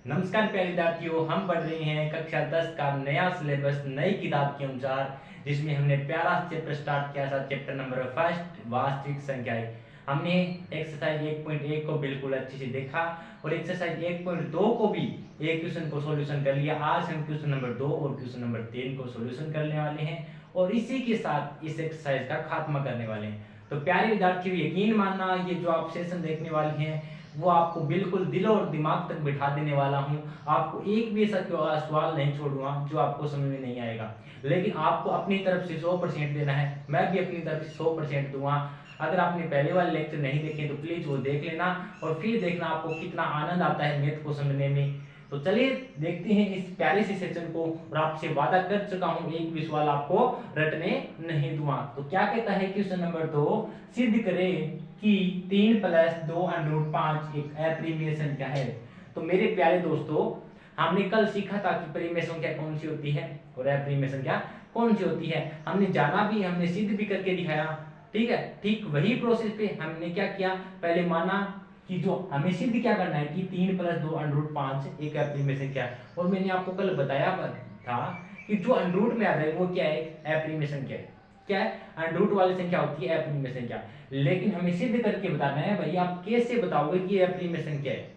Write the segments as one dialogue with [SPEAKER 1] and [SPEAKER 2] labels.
[SPEAKER 1] नमस्कार प्यारे विद्यार्थियों, हम पढ़ रहे हैं कक्षा 10 का नया सिलेबस नई किताब के अनुसार, जिसमें हमने प्यारा चैप्टर स्टार्ट किया था। चैप्टर नंबर फर्स्ट, वास्तविक संख्याएं। हमने एक्सरसाइज 1.1 को बिल्कुल अच्छे से देखा और एक्सरसाइज 1.2 को भी एक क्वेश्चन को सॉल्यूशन कर लिया। आज हम क्वेश्चन नंबर 2 और क्वेश्चन नंबर 3 को सॉल्यूशन करने वाले हैं और इसी के साथ इस एक्सरसाइज का खात्मा करने वाले हैं। तो प्यारे विद्यार्थियों, यकीन मानना, ये जो आप सेशन देखने वाले हैं वो आपको बिल्कुल दिल और दिमाग तक बिठा देने वाला हूँ। आपको एक भी ऐसा सवाल नहीं छोड़ूंगा जो आपको समझ में नहीं आएगा, लेकिन आपको अपनी तरफ से 100% देना है। मैं भी अपनी तरफ से 100% दूंगा। अगर आपने पहले वाले लेक्चर नहीं देखे तो प्लीज वो देख लेना और फिर देखना आपको कितना आनंद आता है मैथ को समझने में। तो चलिए देखते हैं इस प्यारे से सेशन को। और आपसे वादा कर चुका हूं एक भी सवाल आपको रटने नहीं दूंगा। तो क्या कहता है क्वेश्चन नंबर 2, सिद्ध करें कि 3 + 2 √ 5 एक अप्रिमेय संख्या है। तो मेरे प्यारे दोस्तों, हमने कल सीखा था कि परिमेय संख्या कौन सी होती है और अप्रिमेय संख्या कौन सी होती है। हमने जाना भी, हमने सिद्ध भी करके दिखाया। ठीक है, ठीक वही प्रोसेस पे हमने क्या किया, पहले माना कि जो हमें सिद्ध क्या करना है कि 3 + 2 √ 5 एक अप्रिमेय संख्या है। और मैंने आपको कल बताया था कि जो अंडरूट में आ रहा है वो क्या है, अप्रिमेय संख्या है। क्या है, अंडरूट वाली संख्या होती है अप्रिमेय संख्या। लेकिन हमें सिद्ध करके बताना है। भाई आप कैसे बताओगे कि ये अप्रिमेय संख्या है?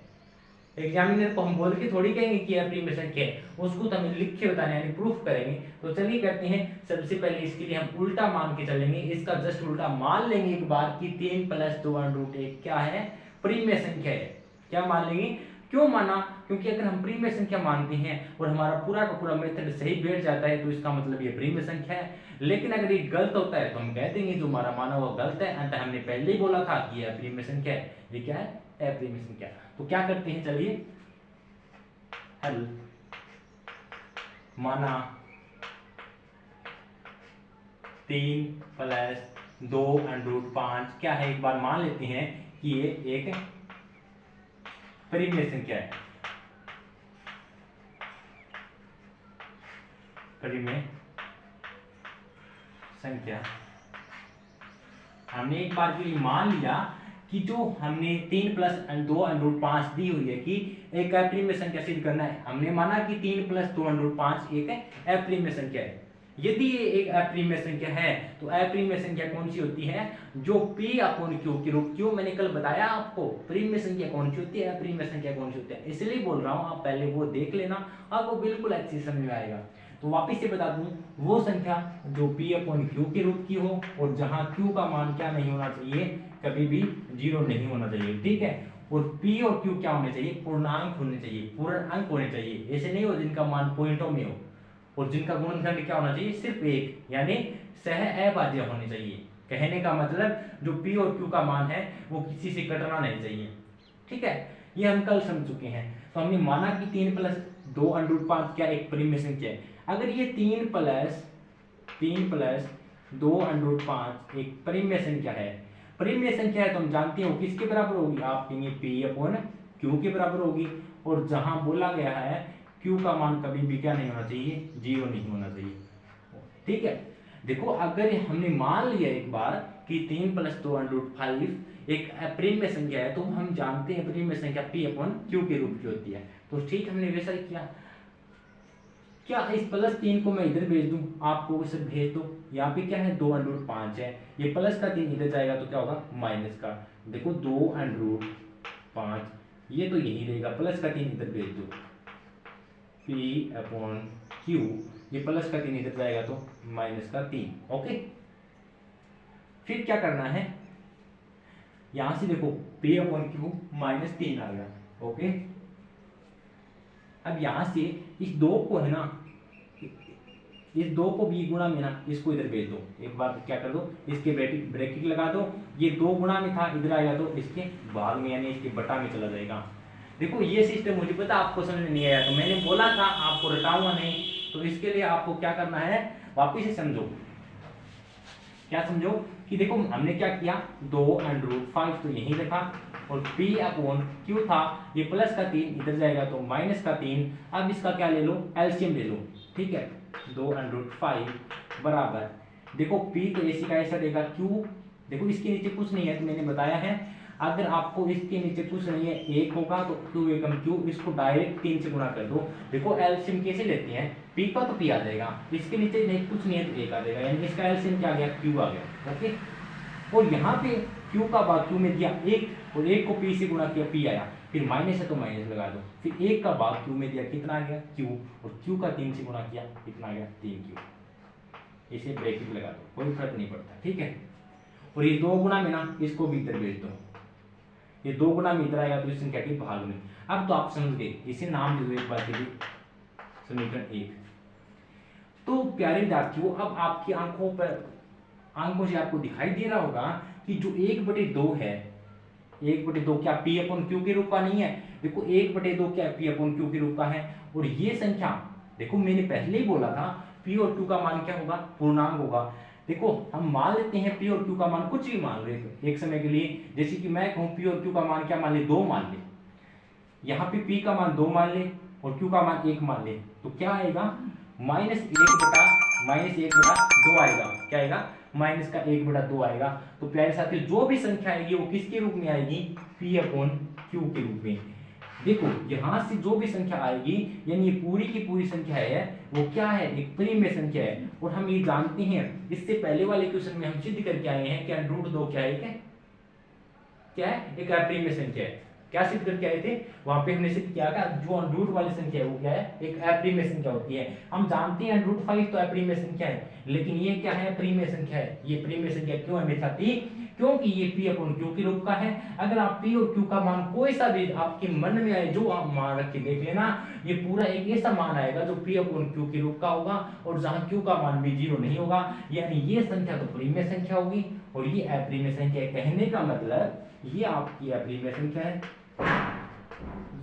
[SPEAKER 1] एग्जामिनर को हम बोल के थोड़ी कहेंगे कि अप्रिमेय संख्या है, उसको तो हमें लिख के बताना है, यानी प्रूफ करेंगे। तो चलिए करते हैं। सबसे पहले इसके लिए हम उल्टा मान के चलेंगे, इसका जस्ट उल्टा मान लेंगे एक बार कि 3 + 2 √ 1 क्या है, परिमेय संख्या है। क्या मान लेंगे? क्यों माना? क्योंकि अगर हम परिमेय संख्या मानते हैं और हमारा पूरा का पूरा मेथड सही बैठ जाता है तो इसका मतलब ये परिमेय संख्या है। लेकिन अगर ये गलत होता है तो हम कह देंगे जो हमारा माना हुआ गलत है। अंत हमने पहले ही बोला था कि ये अप्रिमेय संख्या है। ये क्या है? अप्रिमेय संख्या। तो क्या करते हैं, चलिए हल। माना 3 + 2 √ 5 क्या है, एक बार मान लेते हैं कि ये एक परिमेय संख्या है। परिमेय संख्या हमने एक बार के लिए मान लिया कि जो हमने 3 + 2 √ 5 दी हुई है कि एक अप्रिमेय संख्या सिद्ध करना है। हमने माना कि 3 + 2 √ 5 एक अप्रिमेय संख्या है। यदि ये एक अप्रिमेय संख्या है तो अप्रिमेय संख्या कौन सी होती है, जो P/Q के रूप। क्यों, मैंने कल बताया आपको परिमेय संख्या कौन सी होती है, अप्रिमेय संख्या कौन सी होती है, इसलिए बोल रहा हूं। आप पहले वो देख लेना, आपको बिल्कुल अच्छी समझ में आएगा। तो वापिस से बता दूं, वो संख्या जो P/Q के रूप की हो और जहां Q का मान क्या नहीं होना चाहिए, कभी भी 0 नहीं होना चाहिए। ठीक है, और P और Q क्या होने चाहिए, पूर्णांक होने चाहिए, पूर्ण अंक होने चाहिए। ऐसे नहीं हो जिनका मान पॉइंटों में हो, और जिनका गुणनखंड क्या होना चाहिए, सिर्फ एक, यानी सह अभाज्य होने चाहिए। कहने का मतलब जो P और Q का मान है वो किसी से कटना नहीं चाहिए। ठीक है, ये हम कल समझ चुके हैं। तो हमने माना कि 3 + 2 √ 5 क्या एक परिमेय संख्या है। अगर ये 3 + 2 √ 5 एक परिमेय संख्या है, परिमेय संख्या है तो हम जानते हैं वो किसके बराबर होगी, आप कहेंगे P/Q के बराबर होगी। और जहां बोला गया है Q का मान कभी भी क्या नहीं होना चाहिए, 0 नहीं होना चाहिए। ठीक है, देखो अगर हमने मान लिया एक बार कि 3 + 2 √ 5 एक अप्रिमेय संख्या है, तो हम जानते हैं परिमेय संख्या P/Q के रूप की होती है। तो ठीक, हमने वैसा ही किया। क्या इस +3 को मैं इधर भेज दूं, आपको उसे भेज दो। यहाँ पे क्या है, 2 √ 5 है, ये प्लस का 3 इधर जाएगा तो क्या होगा, माइनस का। देखो 2 √ 5, ये तो यही रहेगा, प्लस का 3 इधर भेज दो, P/Q, ये प्लस का 3 इधर जाएगा तो माइनस का 3। ओके, फिर क्या करना है, यहां से देखो P/Q -3 आ गया। ओके, अब यहां से इस 2 को है ना, इस 2 को b गुणा में ना, इसको इधर भेज दो। एक बार क्या कर दो, इसके ब्रैकेट लगा दो। ये 2 गुणा में था, इधर आएगा तो इसके भाग में यानी इसके बटा में चला जाएगा। देखो ये सिस्टम मुझे पता आपको समझ नहीं आया, तो मैंने बोला था आपको रटाऊंगा नहीं। तो इसके लिए आपको क्या करना है, वापिस से समझो। क्या समझो कि देखो हमने क्या किया, 2 √ 5 तो यही रखा, और P/Q था, ये प्लस का 3 इधर जाएगा तो माइनस का 3। अब इसका क्या ले लो, एलसीएम ले लो। ठीक है, 2 √ 5 बराबर, देखो P तो ऐसी का ऐसा देगा, Q देखो इसके नीचे कुछ नहीं है तो मैंने बताया है, अगर आपको इसके नीचे कुछ नहीं है, एक होगा तो क्यू एकम क्यू, इसको डायरेक्ट 3 से गुणा कर दो। देखो एलसीएम कैसे लेते हैं, पी का तो पी आ जाएगा, इसके नीचे नहीं कुछ नहीं है तो एक आ जाएगा, यानी इसका एलसीएम क्या आ गया, क्यू आ गया। ओके, और यहाँ पे क्यू का भाग क्यू में दिया एक, और एक को पी से गुणा किया, पी आया, फिर माइनस है तो माइनस लगा दो, फिर एक का भाग क्यू में दिया, कितना आ गया, क्यू, और क्यू का 3 से गुणा किया, कितना आ गया, 3 क्यू। इसे ब्रैकेट लगा दो, कोई फर्क नहीं पड़ता, ठीक है। और ये 2 गुना में ना, इसको भी इधर भेज दो, ये 2 गुना में इधर आएगा तो इस संख्या के भाग में। अब तो आप समझ गए, इसे नाम दे दो एक बार के लिए, समीकरण 1। तो प्यारे विद्यार्थियों, अब आपकी आंखों से आपको दिखाई दे रहा होगा कि जो 1/2 है, 1/2 क्या पी अपॉन क्यू के रूप का नहीं है। देखो 1/2 क्या पी अपॉन क्यू के रूप का है, और ये संख्या देखो मैंने पहले ही बोला था पी और क्यू का मान क्या होगा, पूर्णांक होगा। देखो हम मान लेते हैं पी और क्यू का मान, कुछ भी मान लो एक समय के लिए, जैसे कि मैं कहूँ पी और क्यू का मान क्या मान ले, 2 मान ले, यहाँ पे पी का मान 2 मान ले और क्यू का मान 1 मान ले, तो क्या आएगा, -1/2 आएगा। क्या आएगा, -1/2 आएगा। तो प्यारे साथियों, जो भी संख्या आएगी वो किसके रूप में आएगी, पी अपॉन क्यू के रूप में। देखो यहां से जो भी संख्या आएगी, यानी ये पूरी की पूरी संख्या है, वो क्या है, एक परिमेय संख्या है। और हम ये जानते हैं, इससे पहले वाले क्वेश्चन में हम सिद्ध करके आए हैं कि √2 क्या है, क्या है, एक अपरिमेय संख्या है। क्या सिद्ध करके आए थे, वहां पे हमने सिद्ध किया कि जो रूट वाली संख्या है वो क्या है, एक अपरिमेय संख्या होती है। हम जानते हैं √5 तो अपरिमेय संख्या है, लेकिन ये क्या है, परिमेय संख्या है। ये परिमेय संख्या क्यों हमेशा थी, क्योंकि ये पी अपॉन क्यू के रूप का है। अगर आप पी और क्यू का मान कोई सा भी आपके मन में आए, जो आप मान रख के देख लेना, ये पूरा एक ऐसा मान आएगा जो पी अपॉन क्यू के रूप का होगा, और जहां क्यू का मान भी 0 नहीं होगा, यानी ये संख्या तो परिमेय संख्या होगी और ये अपरिमेय संख्या है। कहने का मतलब ये आपकी अपरिमेय संख्या है,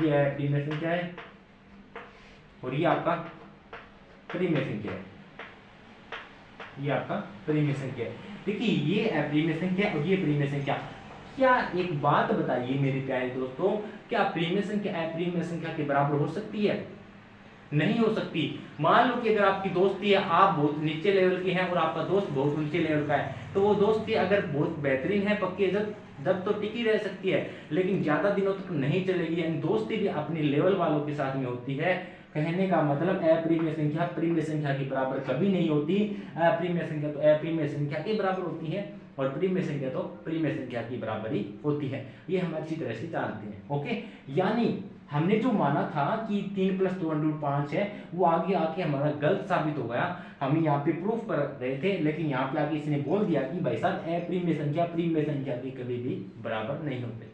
[SPEAKER 1] ये अपरिमेय संख्या है, और ये आपका परिमेय संख्या है, ये आपका परिमेय संख्या है। देखिए ये अपरिमेय संख्या और ये परिमेय संख्या, क्या एक बात बताइए मेरे प्यारे दोस्तों, क्या परिमेय संख्या अपरिमेय संख्या के बराबर हो सकती है? नहीं हो सकती। मान लो कि अगर आपकी दोस्ती है, आप बहुत नीचे लेवल के हैं और आपका दोस्त बहुत ऊंचे लेवल का है, तो वो दोस्ती अगर बहुत बेहतरीन है, पक्की जब तो टिकी रह सकती है, लेकिन ज्यादा दिनों तक नहीं चलेगी। यानी दोस्ती भी अपने लेवल वालों के साथ में होती है। कहने का मतलब अपरिमेय संख्या परिमेय संख्या के बराबर कभी नहीं होती। अपरिमेय संख्या तो अपरिमेय संख्या के बराबर होती है और परिमेय संख्या तो परिमेय संख्या की बराबर ही होती है। ये हम अच्छी तरह से जानते हैं। ओके, यानी हमने जो माना था कि 3 + 2√5 है, वो आगे आके हमारा गलत साबित हो गया। हम यहाँ पे प्रूफ कर रहे थे, लेकिन यहाँ पे आके इसने बोल दिया कि भाई साहब अपरिमेय संख्या परिमेय संख्या की कभी भी बराबर नहीं होते।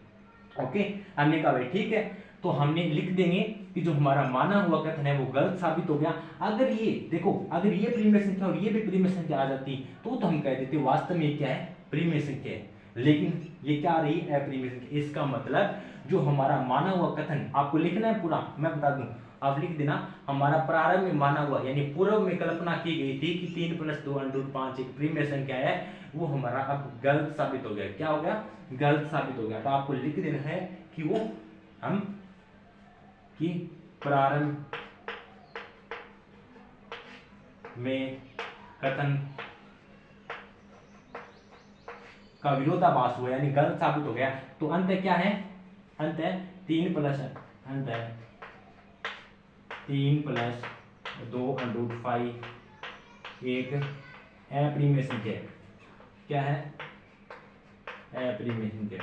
[SPEAKER 1] ओके, हमने कहा भाई ठीक है, तो हमने लिख देंगे कि जो हमारा माना हुआ कथन है वो गलत साबित हो गया। अगर ये देखो, अगर ये परिमेय संख्या और ये भी परिमेय संख्या आ जाती तो हम कह देते वास्तव में क्या है, परिमेय संख्या है, लेकिन ये क्या आ रही है, अपरिमेय संख्या। इसका मतलब जो हमारा माना हुआ कथन, आपको लिखना है पूरा, मैं बता दूं, आप लिख देना, हमारा प्रारंभ में माना हुआ यानी पूर्व में कल्पना की गई थी कि 3 + 2√5 एक परिमेय संख्या है, वो हमारा अब गलत साबित हो गया। क्या हो गया, गलत साबित हो गया। तो आपको लिख देना है कि वो हम कि प्रारंभ में कथन का विरोधाभास हुआ, यानी गलत साबित हो गया। तो अंत क्या है, अंत है 3 + 2√5 एक अपरिमेय संख्या। क्या है, अपरिमेय संख्या,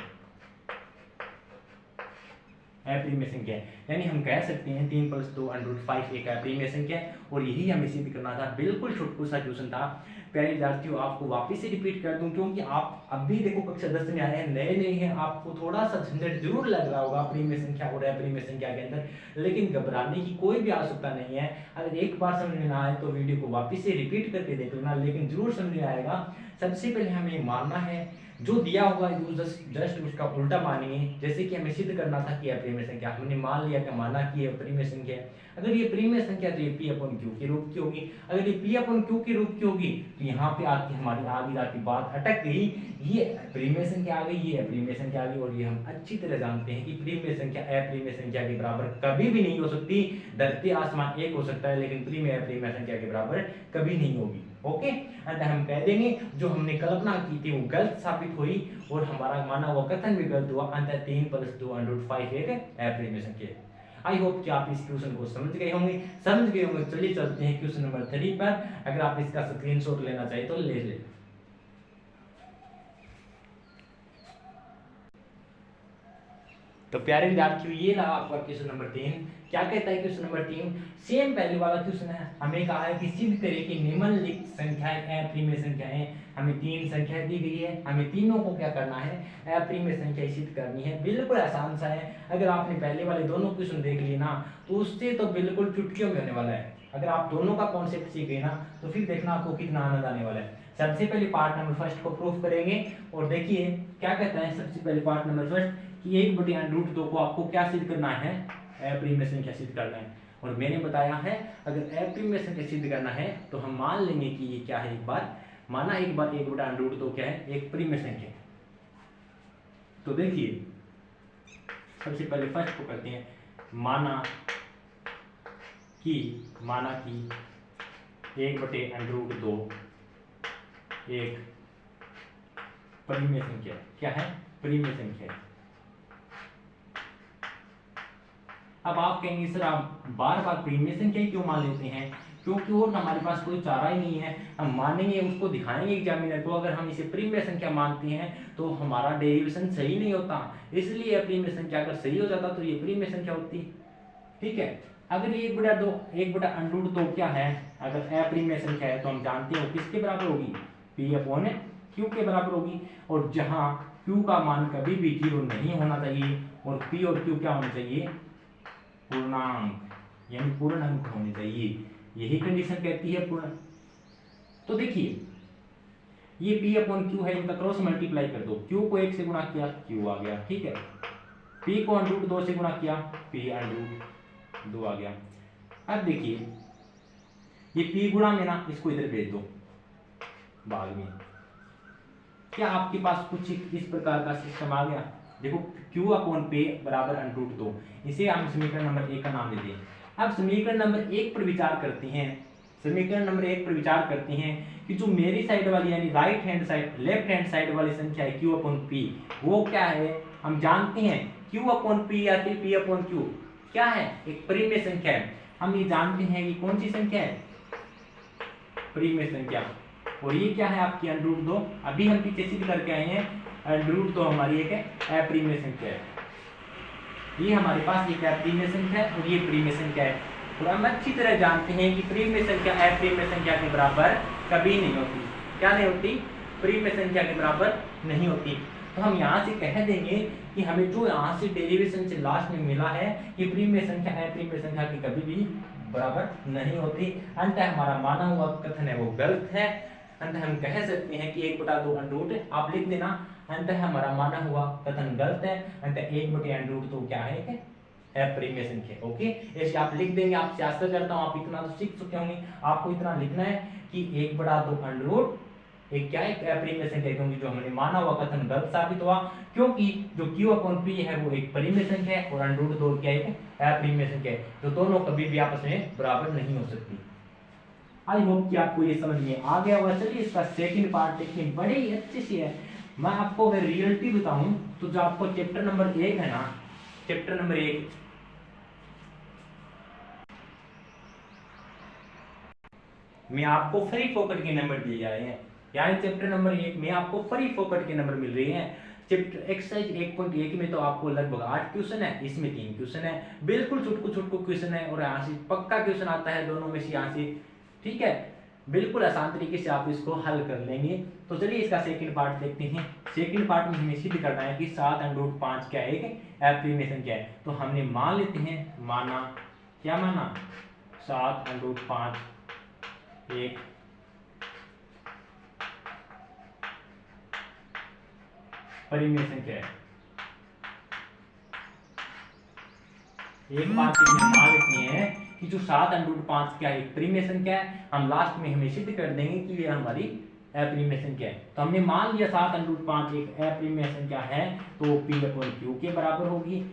[SPEAKER 1] अपरिमेय संख्या। यानी हम कह सकते हैं 3 + 2√5 एक अपरिमेय संख्या, और यही हमें सिद्ध करना था। बिल्कुल छोटू सा क्वेश्चन था। प्यारे विद्यार्थियों, आपको वापस से रिपीट कर दूं, क्योंकि आप अभी देखो कक्षा 10 में आए हैं, नए हैं, आपको थोड़ा सा झंझट जरूर लग रहा होगा परिमेय संख्या और अपरिमेय संख्या के अंदर, लेकिन घबराने की कोई भी आवश्यकता नहीं है। अगर एक बार समझ में ना आए तो वीडियो को वापस से रिपीट करके देख लेना, लेकिन जरूर समझ में आएगा। सबसे पहले हमें मानना है जो दिया होगा जस्ट उसका उल्टा मानिए। जैसे कि हमें सिद्ध करना था कि अपरिमेय संख्या, हमने मान लिया कि माना कि ये परिमेय संख्या है। अगर ये परिमेय संख्या तो ये पी अपॉन क्यू के रूप की होगी। अगर ये पी अपॉन क्यू के रूप की होगी तो यहाँ पे आके हमारी आधी रात बात अटक गई। ये परिमेय संख्या आ गई, ये अपरिमेय संख्या आ गई, और ये हम अच्छी तरह जानते हैं कि परिमेय संख्या अपरिमेय संख्या के बराबर कभी भी नहीं हो सकती। धरती आसमान एक हो सकता है, लेकिन परिमेय अपरिमेय संख्या के बराबर कभी नहीं होगी। ओके, अंततः हम कह देंगे जो हमने कल्पना की थी वो गलत साबित हुई और हमारा माना हुआ कथन भी गलत हुआ। अंततः 3 + 2√5 एक अप्रिमेय संख्या है। आई होप कि आप इस क्वेश्चन को समझ गए होंगे। चलिए चलते हैं क्वेश्चन नंबर 3 पर। अगर आप इसका स्क्रीनशॉट लेना चाहिए तो ले ले। तो प्यारे विद्यार्थियों, ये रहा आपका क्वेश्चन नंबर 3। क्या कहता है क्वेश्चन नंबर 3? सेम पहले वाला क्वेश्चन है। हमें कहा है कि सिद्ध करें कि निम्नलिखित संख्याएं अप्रिमेय संख्याएं। हमें 3 संख्या दी गई है, हमें तीनों को क्या करना है? अप्रिमेय संख्या सिद्ध करनी है। बिल्कुल आसान सा है। अगर आपने पहले वाले दोनों क्वेश्चन देख लिए ना तो उससे तो बिल्कुल चुटकियों में होने वाला है। अगर आप दोनों का कॉन्सेप्ट सीख गए ना तो फिर देखना आपको कितना आनंद आने वाला है। सबसे पहले पार्ट नंबर फर्स्ट को प्रूफ करेंगे और देखिए क्या कहता है। सबसे पहले पार्ट नंबर फर्स्ट कि 1/√2 को आपको क्या सिद्ध करना है? अप्रिमेय संख्या सिद्ध करना है। और मैंने बताया है अगर अप्रिमेय संख्या सिद्ध करना है तो हम मान लेंगे कि ये क्या है। एक बार माना 1/√2 क्या है? एक प्रिमेय संख्या। तो देखिए सबसे पहले फर्स्ट को करते हैं। माना कि 1/√2 एक प्रिमेय संख्या। क्या है? प्रिमेय संख्या। अब आप कहेंगे सर आप बार बार प्रीमिय संख्या क्यों मान लेते हैं? क्योंकि और हमारे पास कोई चारा ही नहीं है। हम मानेंगे, उसको दिखाएंगे एग्जामिनर को। अगर हम इसे प्रीमिय संख्या मानते हैं तो हमारा डेरिवेशन सही नहीं होता, इसलिए प्रीमिय संख्या अगर सही हो जाता तो ये प्रीमिय संख्या होती। ठीक है, अगर 1/√2 क्या है? अगर अप्रीमिय संख्या है तो हम जानते हैं किसके बराबर होगी? P/Q के बराबर होगी। और जहां Q का मान कभी भी 0 नहीं होना चाहिए और P और Q क्या होना चाहिए? पूर्णांक, यानी पूर्ण अंक होने चाहिए। यही कंडीशन कहती है पूर्ण। तो देखिए ये P/Q है, इनका क्रॉस मल्टीप्लाई कर दो। Q को 1 से गुणा किया, Q आ गया। ठीक है, P को √2 से गुणा किया, P/2 आ गया। अब देखिए ये P गुणा में ना इसको इधर भेज दो भाग में। क्या आपके पास कुछ इस प्रकार का सिस्टम आ गया? देखो Q/P बराबर √2, इसे हम समीकरण नंबर 1 का नाम देते हैं। अब समीकरण नंबर 1 पर विचार करते हैं। समीकरण नंबर 1 पर विचार करते हैं कि जो मेरी साइड वाली यानी right hand side left hand side वाली संख्या है Q/P, वो क्या है? हम जानते हैं Q/P या फिर P/Q क्या है? एक प्रीमिय संख्या है। हम ये जानते हैं कि कौन सी संख्या है? प्रीमिय संख्या। और ये क्या है आपकी √2? अभी हम पीछे सिद्ध करके आए हैं √2 हमारी एक अप्रीमिय संख्या है। ये हमारे पास एक अप्रीमिय संख्या है और ये प्रीमिय संख्या है। और हम अच्छी तरह जानते हैं कि प्रीमिय संख्या अप्रीमिय संख्या के बराबर कभी नहीं होती। क्या नहीं होती? प्रीमिय संख्या के बराबर नहीं होती। तो हम यहाँ से कह देंगे कि हमें जो यहाँ से डेरिवेशन से लास्ट में मिला है कि प्रीमिय संख्या अप्रीमिय संख्या की कभी भी बराबर नहीं होती। अंततः हमारा माना हुआ कथन है वो गलत है। अंततः हम कह सकते हैं कि 1/2 आप लिख देना। अंततः हमारा माना हुआ कथन गलत है। अंततः 1/√2 क्या है? अप्रीमिय संख्या। ओके, ऐसे आप लिख देंगे। आपसे आशा करता हूं आप इतना तो सीख चुके होंगे। आपको इतना लिखना है कि 1/2 एक क्या है? अप्रीमिय संख्या, क्योंकि जो हमने माना हुआ कथन गलत साबित हुआ, क्योंकि जो Q/P है वो एक परिमेय संख्या है और √2 क्या है? अप्रीमिय संख्या है। तो दोनों कभी भी आपस में बराबर नहीं हो सकती। आई होप कि आपको ये समझ में आ गया होगा। चलिए इसका सेकंड पार्ट देखिए, बड़ी अच्छी सी है। मैं आपको अगर रियलिटी बताऊं तो जो आपको चैप्टर नंबर 1 है ना, चैप्टर नंबर 1 में आपको फ्री फोकट के नंबर दिए जा रहे हैं। यानी चैप्टर नंबर 1 में आपको फ्री फोकट के नंबर मिल रहे हैं। चैप्टर एक्सरसाइज 1.1 में तो आपको लगभग 8 क्वेश्चन है, इसमें 3 क्वेश्चन है। बिल्कुल छुटकू क्वेश्चन है और यहाँ से पक्का क्वेश्चन आता है दोनों में से यहाँ से। ठीक है, बिल्कुल आसान तरीके से आप इसको हल कर लेंगे। तो चलिए इसका सेकंड पार्ट देखते हैं। सेकंड पार्ट में हमें सिद्ध करना है कि 7√5 क्या है? एक अप्रीमिय संख्या है। तो हमने मान लेते हैं, माना क्या? माना 7√5 एक परिमेय संख्या है। एक बात मान लेते हैं कि जो 7√5 क्या है? एक परिमेय संख्या है। हम लास्ट में हमें सिद्ध कर देंगे कि ये हमारी अप्रीमिय संख्या है। तो हमने मान लिया 7√5 एक अप्रीमिय संख्या है, तो P/Q के बराबर होगी,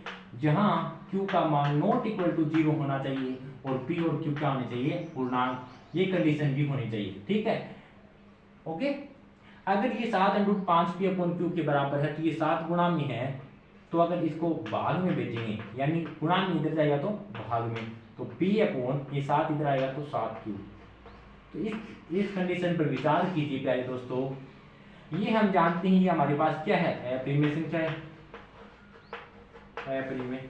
[SPEAKER 1] जहां Q का मान ≠0 होना चाहिए और P और Q क्या होने चाहिए? पूर्णांक। ये कंडीशन भी होनी चाहिए। ठीक है, ओके। अगर ये 7/5 p/q के बराबर है तो ये 7 गुणा में है, तो अगर इसको भाग में भेजेंगे यानी गुणा में इधर जाएगा तो भाग में, तो ये 7 इधर आएगा तो 7q। तो इस कंडीशन पर विचार कीजिए प्यारे दोस्तों। ये हम जानते हैं ये हमारे पास क्या है, अपरिमेय संख्या है, अपरिमेय,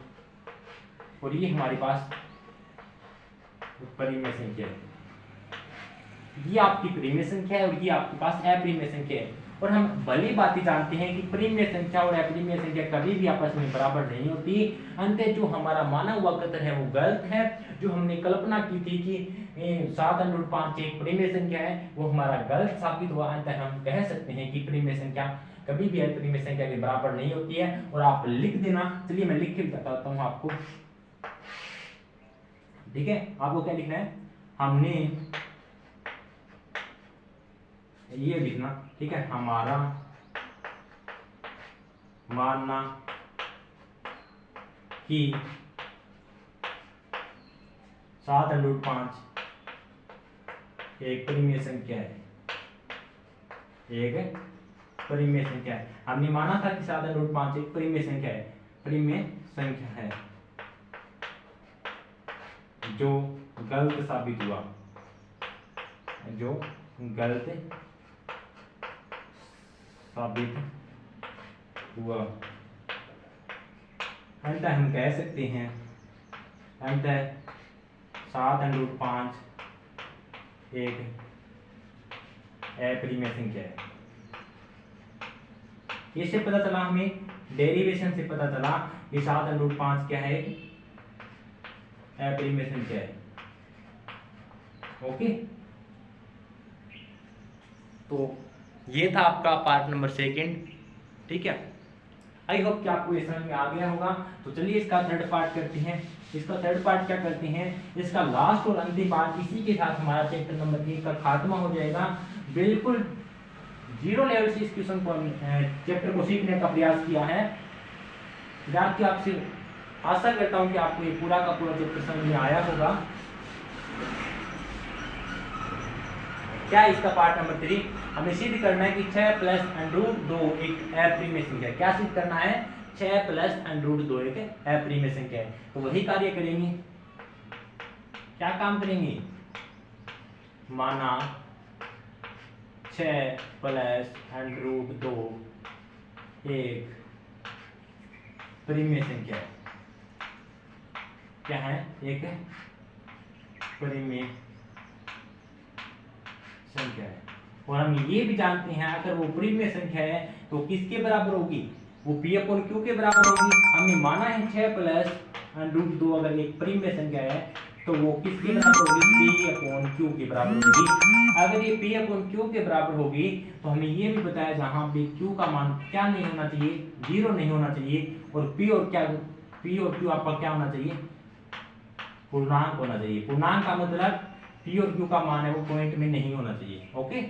[SPEAKER 1] और ये हमारे पास परिमेय संख्या है। ये आपकी परिमेय संख्या है और ये आपके पास अपरिमेय संख्या है। और हम भली बात जानते हैं कि परिमेय संख्या और अपरिमेय संख्या कभी भी आपस में बराबर नहीं होती। अंततः जो हमारा माना हुआ कथन है वो गलत है। जो हमने कल्पना की थी कि 7/5 एक परिमेय संख्या है, वो हमारा गलत साबित हुआ। अंततः हम कह सकते हैं कि परिमेय संख्या कभी भी अपरिमेय संख्या के बराबर नहीं होती है। और आप लिख देना, चलिए मैं लिख के बताता हूँ आपको, ठीक है। आपको क्या लिखना है, हमने ये लिखना, ठीक है, हमारा मानना कि 7/5 एक परिमेय संख्या है, एक परिमेय संख्या है। हमने माना था कि 7/5 एक परिमेय संख्या है, परिमेय संख्या है, जो गलत साबित हुआ, जो गलत साबित हुआ। अंततः हम कह सकते हैं, अंततः 7/5 एक अपरिमेय संख्या है। इससे पता चला, हमें डेरिवेशन से पता चला कि 7/5 क्या है, अपरिमेय संख्या है। ओके, तो ये था आपका पार्ट नंबर 2, ठीक है। आई होप कि आपको ये समझ में आ गया होगा। तो चलिए इसका थर्ड पार्ट करते हैं। इसका थर्ड पार्ट क्या करते हैं, इसका लास्ट और अंतिम पार्ट, इसी के साथ हमारा चैप्टर नंबर 1 का खात्मा हो जाएगा। बिल्कुल 0 लेवल से इस क्वेश्चन को चैप्टर को सीखने का प्रयास किया है। विद्यार्थी आपसे आशा करता हूं कि आपको ये पूरा का पूरा चैप्टर समझ में आया होगा। क्या है इसका पार्ट नंबर 3, हमें सिद्ध करना है कि 6 + √2 एक अपरिमेय संख्या है। क्या सिद्ध करना है, 6 + √2 एक अपरिमेय संख्या है। तो वही कार्य करेंगे, क्या काम करेंगे, माना 6 + √2 एक परिमेय संख्या है। क्या है, एक परिमेय संख्या है। और हम ये भी जानते हैं अगर वो परिमेय संख्या है तो किसके बराबर होगी, वो p/q के बराबर होगी। हमने माना है 6 + √2 अगर एक परिमेय संख्या है तो वो किसके बराबर होगी, p/q के बराबर होगी। अगर ये p/q के बराबर होगी तो हमें ये भी बताया जहां पे q का मान क्या नहीं होना चाहिए, 0 नहीं होना चाहिए। और p और q आपका क्या होना चाहिए, पूर्णांक होना चाहिए। पूर्णांक का मतलब p और q का मान है वो पॉइंट में नहीं होना चाहिए। ओके,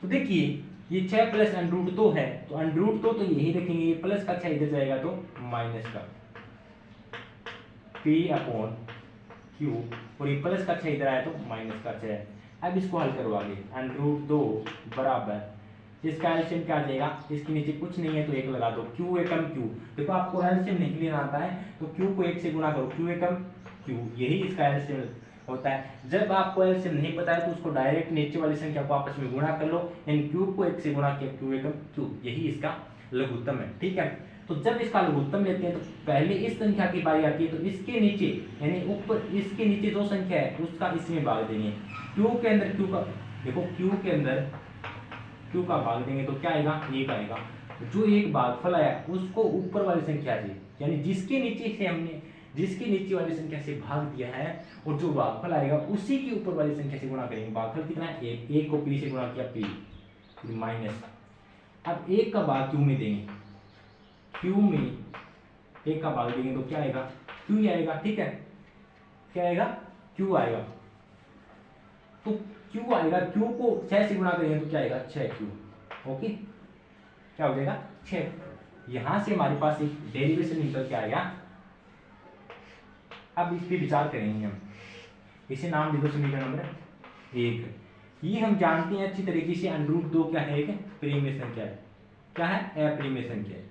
[SPEAKER 1] तो देखिए ये 6 + √2 है, तो √2 तो यही रखेंगे, ये प्लस का 6 इधर जाएगा तो माइनस का p/q, और ये प्लस का 6 इधर आया तो माइनस का 6। अब इसको हल करो आगे, √2 बराबर, इसका एलसीएम क्या आ जाएगा, इसके नीचे कुछ नहीं है तो 1 लगा दो, q एकम q। देखो आपको एलसीएम नहीं लेना आता है तो q को 1 से गुणा करो, q एकम q, यही इसका एलसीएम होता है। जब आपको एलसीएम नहीं पता है तो उसको डायरेक्ट नीचे वाली संख्या को आपस में गुणा कर लो, यानी q को 1 से गुणा किया, q एकम q, यही इसका लघुत्तम है, ठीक है। तो जब इसका लघुत्तम लेते हैं तो पहले इस संख्या की बारी आती है, तो इसके नीचे यानी ऊपर इसके नीचे जो संख्या है उसका इसमें भाग देंगे। q के अंदर q का, देखो q के अंदर q का भाग देंगे तो क्या आएगा, 1 आएगा। जो एक भागफल आया उसको ऊपर वाली संख्या से, यानी जिसके नीचे से हमने जिसके नीचे वाली संख्या से भाग दिया है, और जो भागफल आएगा उसी की ऊपर वाली संख्या से गुणा करेंगे। भागफल कितना है, 1, 1 को p से गुणा किया, p, फिर माइनस। अब 1 का भाग q में देंगे, q में 1 का भाग देंगे तो क्या आएगा, q ही आएगा, ठीक है। क्या आएगा, q आएगा। तो q आएगा, q को 6 से गुणा करेंगे तो क्या आएगा, 6q। ओके, क्या हो जाएगा, 6। यहां से हमारे पास एक डेरिवेशन निकल के आएगा। अब इस पे विचार करेंगे हम, इसे नाम दे दो समीकरण नंबर 1। ये हम जानते हैं अच्छी तरीके से, √2 क्या है, एक प्रीमिय संख्या है। क्या है? अप्रीमिय संख्या है,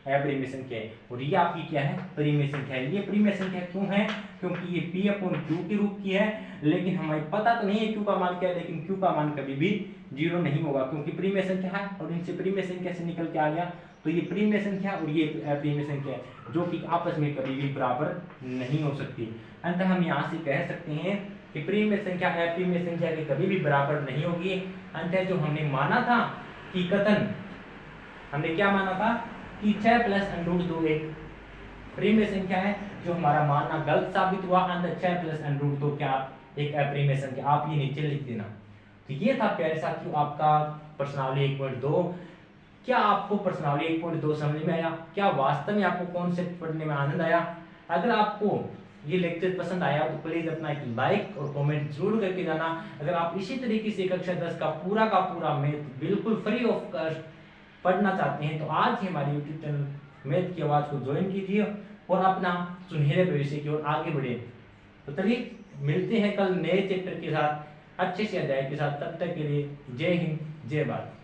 [SPEAKER 1] अप्रीमिय संख्या है। और ये आपकी क्या है? प्रीमिय संख्या है। ये प्रीमिय संख्या क्यों है? क्योंकि ये P/Q के रूप की है, लेकिन हमें पता तो नहीं है Q का मान क्या है, लेकिन Q का मान कभी भी 0 नहीं होगा, क्योंकि प्रीमिय संख्या है और इनसे प्रीमिय संख्या से निकल के आ गया। तो ये प्रीमिय संख्या और ये अप्रीमिय संख्या है, जो कि आपस में कभी भी बराबर नहीं हो सकती। अंततः हम यहाँ से कह सकते हैं कि प्रीमिय संख्या अप्रीमिय संख्या के कभी भी बराबर नहीं होगी। अंततः जो हमने माना था कि कथन, हमने क्या माना था कि 6 + √2 एक प्रीमिय संख्या है, जो हमारा मानना गलत साबित हुआ। अंततः 6 + √2 क्या? एक अप्रीमिय संख्या। आप ये नीचे लिख देना। तो ये था प्यारे साथियों आपका प्रश्नावली 1.2। क्या आपको प्रश्नावली 1.2 समझ में आया? क्या वास्तव में आपको कॉन्सेप्ट पढ़ने में आनंद आया? अगर आपको ये लेक्चर पसंद आया तो प्लीज अपना एक लाइक और कमेंट जरूर करके जाना। अगर आप इसी तरीके से कक्षा 10 का पूरा मैथ बिल्कुल फ्री ऑफ कॉस्ट पढ़ना चाहते हैं तो आज ही हमारे यूट्यूब चैनल मैथ की आवाज को ज्वाइन कीजिए और अपना सुनहरे भविष्य की ओर आगे बढ़े। तो चलिए मिलते हैं कल नए चैप्टर के साथ, अच्छे से अध्याय के साथ। तब तक के लिए जय हिंद, जय भारत।